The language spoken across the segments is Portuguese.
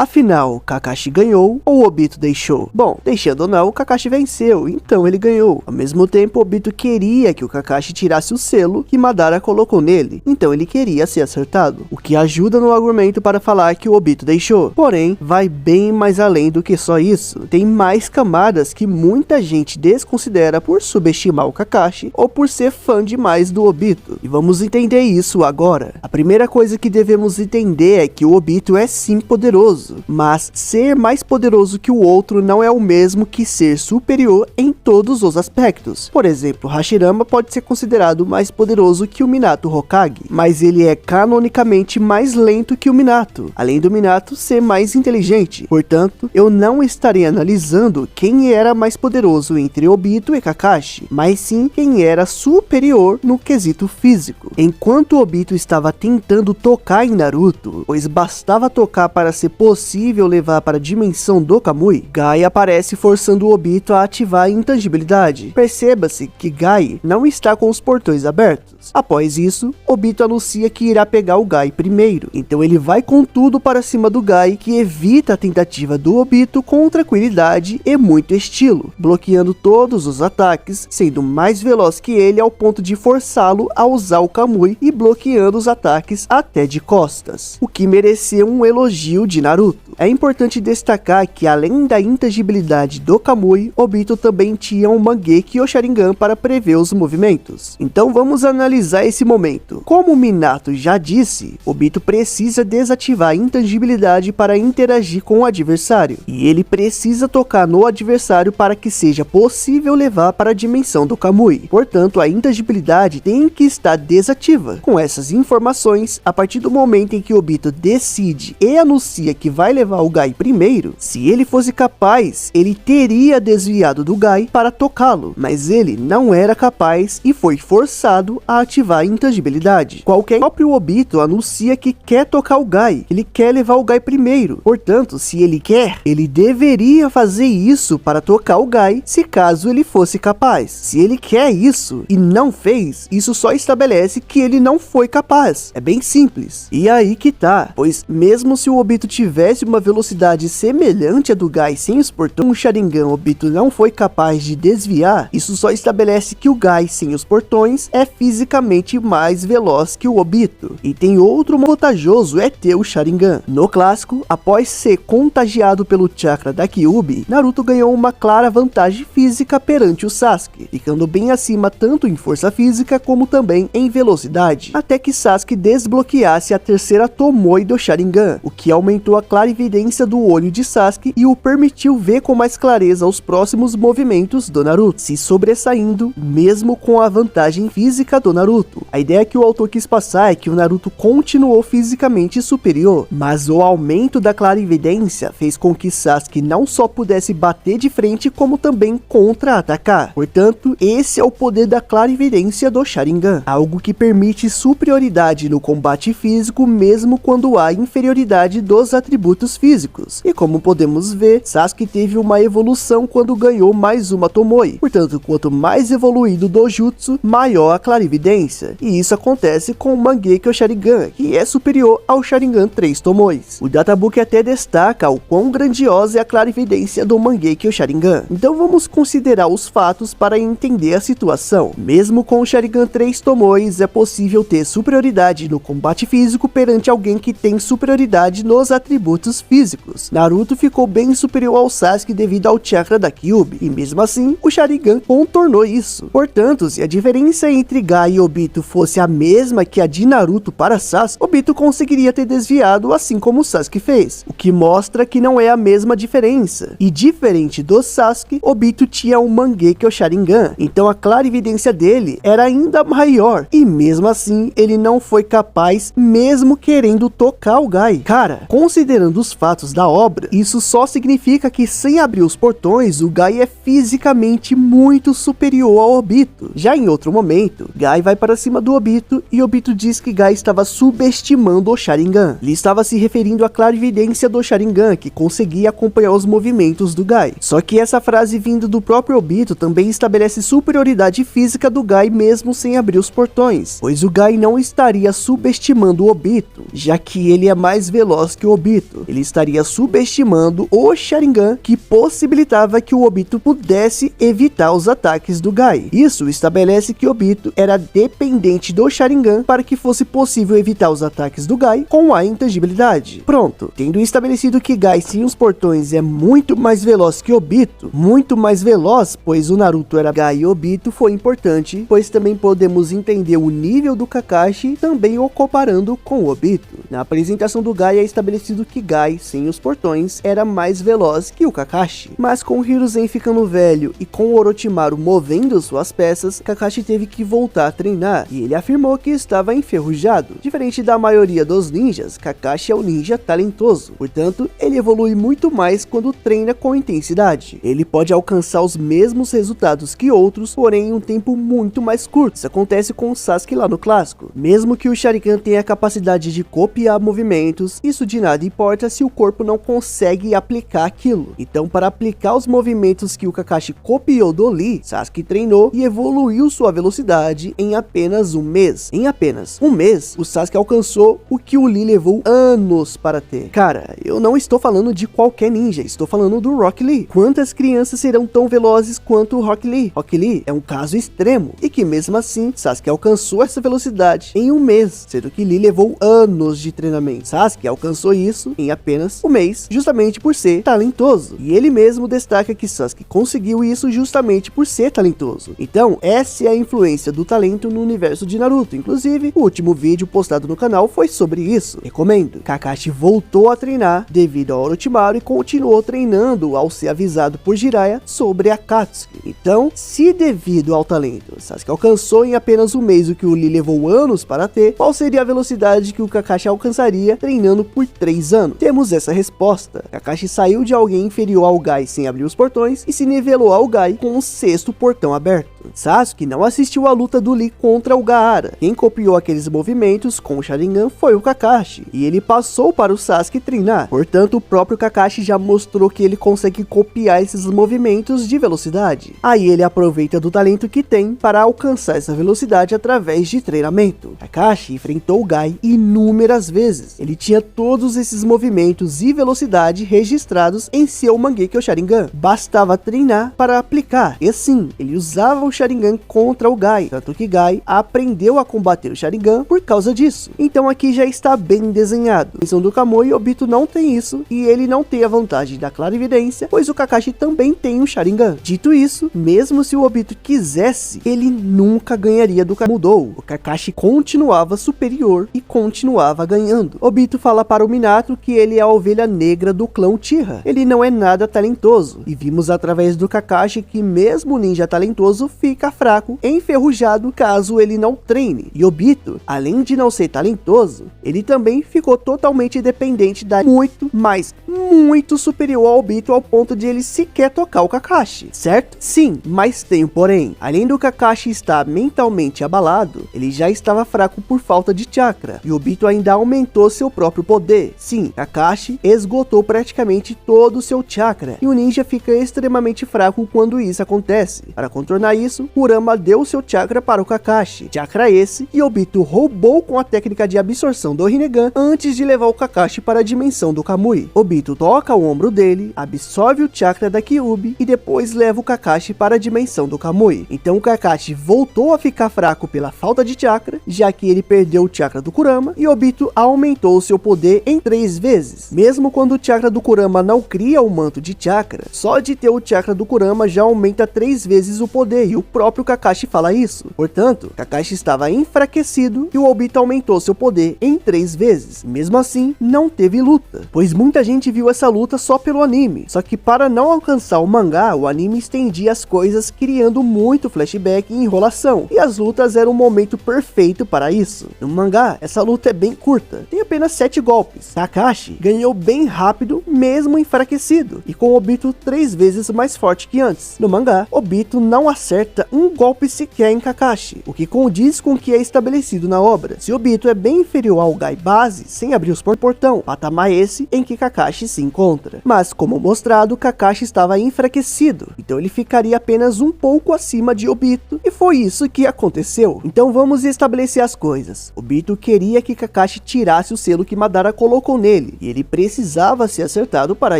Afinal, Kakashi ganhou ou Obito deixou? Bom, deixando ou não, o Kakashi venceu, então ele ganhou. Ao mesmo tempo, Obito queria que o Kakashi tirasse o selo que Madara colocou nele, então ele queria ser acertado, o que ajuda no argumento para falar que o Obito deixou. Porém, vai bem mais além do que só isso. Tem mais camadas que muita gente desconsidera por subestimar o Kakashi ou por ser fã demais do Obito. E vamos entender isso agora. A primeira coisa que devemos entender é que o Obito é sim poderoso, mas ser mais poderoso que o outro não é o mesmo que ser superior em todos os aspectos. Por exemplo, Hashirama pode ser considerado mais poderoso que o Minato Hokage, mas ele é canonicamente mais lento que o Minato, além do Minato ser mais inteligente. Portanto, eu não estarei analisando quem era mais poderoso entre Obito e Kakashi, mas sim quem era superior no quesito físico. Enquanto Obito estava tentando tocar em Naruto, pois bastava tocar para ser possível levar para a dimensão do Kamui, Gai aparece forçando o Obito a ativar a intangibilidade. Perceba-se que Gai não está com os portões abertos. Após isso, Obito anuncia que irá pegar o Gai primeiro, então ele vai com tudo para cima do Gai, que evita a tentativa do Obito com tranquilidade e muito estilo, bloqueando todos os ataques, sendo mais veloz que ele ao ponto de forçá-lo a usar o Kamui e bloqueando os ataques até de costas, o que mereceu um elogio de Naruto. É importante destacar que além da intangibilidade do Kamui, Obito também tinha um Mangekyo e o Sharingan para prever os movimentos. Então vamos analisar esse momento. Como o Minato já disse, Obito precisa desativar a intangibilidade para interagir com o adversário, e ele precisa tocar no adversário para que seja possível levar para a dimensão do Kamui. Portanto, a intangibilidade tem que estar desativa. Com essas informações, a partir do momento em que Obito decide e anuncia que vai levar o Gai primeiro, se ele fosse capaz, ele teria desviado do Gai para tocá-lo, mas ele não era capaz e foi forçado a ativar a intangibilidade. Qualquer próprio Obito anuncia que quer tocar o Gai, ele quer levar o Gai primeiro. Portanto, se ele quer, ele deveria fazer isso para tocar o Gai, se caso ele fosse capaz. Se ele quer isso e não fez, isso só estabelece que ele não foi capaz. É bem simples. E aí que tá, pois mesmo se o Obito tivesse uma velocidade semelhante à do Gai sem os portões, um Sharingan Obito não foi capaz de desviar, isso só estabelece que o Gai sem os portões é fisicamente mais veloz que o Obito. E tem outro vantajoso é ter o Sharingan. No clássico, após ser contagiado pelo chakra da Kyuubi, Naruto ganhou uma clara vantagem física perante o Sasuke, ficando bem acima tanto em força física como também em velocidade, até que Sasuke desbloqueasse a terceira Tomoe do Sharingan, o que aumentou a clarividência do olho de Sasuke e o permitiu ver com mais clareza os próximos movimentos do Naruto, se sobressaindo mesmo com a vantagem física do Naruto. A ideia que o autor quis passar é que o Naruto continuou fisicamente superior, mas o aumento da clarividência fez com que Sasuke não só pudesse bater de frente, como também contra-atacar. Portanto, esse é o poder da clarividência do Sharingan, algo que permite superioridade no combate físico mesmo quando há inferioridade dos atributos físicos. E como podemos ver, Sasuke teve uma evolução quando ganhou mais uma Tomoe. Portanto, quanto mais evoluído do Jutsu, maior a clarividência. E isso acontece com o Mangekyo Sharingan, que é superior ao Sharingan 3 Tomoes. O Databook até destaca o quão grandiosa é a clarividência do Mangekyo Sharingan. Então vamos considerar os fatos para entender a situação. Mesmo com o Sharingan 3 Tomoes, é possível ter superioridade no combate físico perante alguém que tem superioridade nos atributos físicos. Naruto ficou bem superior ao Sasuke devido ao chakra da Kyuubi, e mesmo assim, o Sharingan contornou isso. Portanto, se a diferença entre Gai e Obito fosse a mesma que a de Naruto para Sasuke, Obito conseguiria ter desviado assim como o Sasuke fez, o que mostra que não é a mesma diferença. E diferente do Sasuke, Obito tinha um Mangekyo Sharingan, então a clarividência dele era ainda maior, e mesmo assim, ele não foi capaz mesmo querendo tocar o Gai. Cara, considerando os fatos da obra, isso só significa que sem abrir os portões, o Gai é fisicamente muito superior ao Obito. Já em outro momento, Gai vai para cima do Obito e Obito diz que Gai estava subestimando o Sharingan. Ele estava se referindo à clarividência do Sharingan, que conseguia acompanhar os movimentos do Gai. Só que essa frase vinda do próprio Obito também estabelece superioridade física do Gai mesmo sem abrir os portões, pois o Gai não estaria subestimando o Obito, já que ele é mais veloz que o Obito. Ele ele estaria subestimando o Sharingan, que possibilitava que o Obito pudesse evitar os ataques do Gai. Isso estabelece que Obito era dependente do Sharingan para que fosse possível evitar os ataques do Gai com a intangibilidade. Pronto, tendo estabelecido que Gai sem os portões é muito mais veloz que Obito, muito mais veloz, pois o Naruto era Gai e Obito, foi importante, pois também podemos entender o nível do Kakashi também o comparando com o Obito. Na apresentação do Gai é estabelecido que Gai, sem os portões, era mais veloz que o Kakashi, mas com o Hiruzen ficando velho e com o Orochimaru movendo suas peças, Kakashi teve que voltar a treinar, e ele afirmou que estava enferrujado. Diferente da maioria dos ninjas, Kakashi é um ninja talentoso, portanto, ele evolui muito mais quando treina com intensidade. Ele pode alcançar os mesmos resultados que outros, porém em um tempo muito mais curto. Isso acontece com o Sasuke lá no clássico. Mesmo que o Sharingan tenha a capacidade de copiar movimentos, isso de nada importa se o corpo não consegue aplicar aquilo. Então, para aplicar os movimentos que o Kakashi copiou do Lee, Sasuke treinou e evoluiu sua velocidade em apenas um mês. Em apenas um mês, o Sasuke alcançou o que o Lee levou anos para ter. Cara, eu não estou falando de qualquer ninja, estou falando do Rock Lee. Quantas crianças serão tão velozes quanto o Rock Lee? Rock Lee é um caso extremo, e que mesmo assim, Sasuke alcançou essa velocidade em um mês, sendo que Lee levou anos de treinamento. Sasuke alcançou isso em apenas um mês, justamente por ser talentoso. E ele mesmo destaca que Sasuke conseguiu isso justamente por ser talentoso. Então, essa é a influência do talento no universo de Naruto. Inclusive, o último vídeo postado no canal foi sobre isso. Recomendo. Kakashi voltou a treinar devido ao Orochimaru e continuou treinando ao ser avisado por Jiraiya sobre Akatsuki. Então, se devido ao talento, Sasuke alcançou em apenas um mês o que o Lee levou anos para ter, qual seria a velocidade que o Kakashi alcançaria treinando por 3 anos? Temos essa resposta. Kakashi saiu de alguém inferior ao Gai sem abrir os portões e se nivelou ao Gai com o 6º portão aberto. Sasuke não assistiu à luta do Lee contra o Gaara. Quem copiou aqueles movimentos com o Sharingan foi o Kakashi, e ele passou para o Sasuke treinar. Portanto, o próprio Kakashi já mostrou que ele consegue copiar esses movimentos de velocidade. Aí ele aproveita do talento que tem para alcançar essa velocidade através de treinamento. Kakashi enfrentou o Gai inúmeras vezes. Ele tinha todos esses movimentos e velocidade registrados em seu Mangekyo Sharingan. Bastava treinar para aplicar. E assim, ele usava o Sharingan contra o Gai, tanto que Gai aprendeu a combater o Sharingan por causa disso. Então aqui já está bem desenhado. A missão do Kamui, Obito não tem isso, e ele não tem a vantagem da clarividência, pois o Kakashi também tem um Sharingan. Dito isso, mesmo se o Obito quisesse, ele nunca ganharia do Kakashi. Mudou. O Kakashi continuava superior e continuava ganhando. Obito fala para o Minato que ele é a ovelha negra do clã Uchiha. Ele não é nada talentoso, e vimos através do Kakashi que mesmo o ninja talentoso fica fraco, enferrujado caso ele não treine. E Obito, além de não ser talentoso, ele também ficou totalmente dependente da muito superior ao Obito ao ponto de ele sequer tocar o Kakashi, certo? Sim, mas tem um porém. Além do Kakashi estar mentalmente abalado, ele já estava fraco por falta de chakra, e Obito ainda aumentou seu próprio poder. Sim, Kakashi esgotou praticamente todo o seu chakra, e o ninja fica extremamente fraco quando isso acontece. Para contornar isso, Kurama deu seu chakra para o Kakashi, chakra esse, e Obito roubou com a técnica de absorção do Rinnegan antes de levar o Kakashi para a dimensão do Kamui. Obito toca o ombro dele, absorve o chakra da Kyuubi e depois leva o Kakashi para a dimensão do Kamui. Então o Kakashi voltou a ficar fraco pela falta de chakra, já que ele perdeu o chakra do Kurama, e Obito aumentou seu poder em 3 vezes. Mesmo quando o chakra do Kurama não cria o manto de chakra, só de ter o chakra do Kurama já aumenta 3 vezes o poder, e o próprio Kakashi fala isso. Portanto, Kakashi estava enfraquecido e o Obito aumentou seu poder em 3 vezes. Mesmo assim, não teve luta, pois muita gente viu essa luta só pelo anime. Só que para não alcançar o mangá, o anime estendia as coisas criando muito flashback e enrolação, e as lutas eram o momento perfeito para isso. No mangá, essa luta é bem curta, tem apenas 7 golpes. Kakashi ganhou bem rápido, mesmo enfraquecido, e com Obito 3 vezes mais forte que antes. No mangá, Obito não acerta acerta um golpe sequer em Kakashi, o que condiz com o que é estabelecido na obra. Se Obito é bem inferior ao Gai base, sem abrir os portão, patamar esse em que Kakashi se encontra. Mas, como mostrado, Kakashi estava enfraquecido, então ele ficaria apenas um pouco acima de Obito, e foi isso que aconteceu. Então vamos estabelecer as coisas. Obito queria que Kakashi tirasse o selo que Madara colocou nele, e ele precisava ser acertado para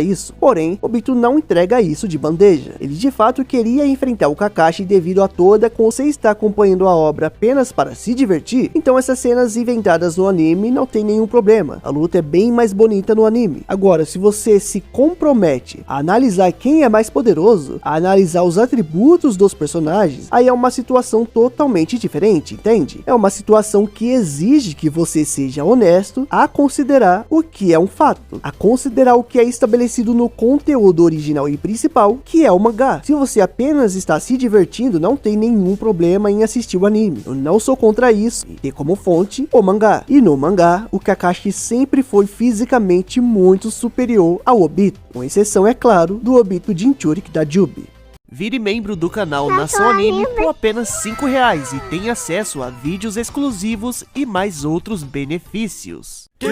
isso. Porém, Obito não entrega isso de bandeja. Ele de fato queria enfrentar o Kakashi devido a toda, como você está acompanhando a obra apenas para se divertir, então essas cenas inventadas no anime não tem nenhum problema. A luta é bem mais bonita no anime. Agora, se você se compromete a analisar quem é mais poderoso, a analisar os atributos dos personagens, aí é uma situação totalmente diferente, entende? É uma situação que exige que você seja honesto a considerar o que é um fato, a considerar o que é estabelecido no conteúdo original e principal, que é o mangá. Se você apenas está se divertindo, não tem nenhum problema em assistir o anime. Eu não sou contra isso e ter como fonte o mangá. E no mangá, o Kakashi sempre foi fisicamente muito superior ao Obito, com exceção, é claro, do Obito Jinchuriki da Jubi. Vire membro do canal Nação Anime por apenas R$5 e tenha acesso a vídeos exclusivos e mais outros benefícios. Do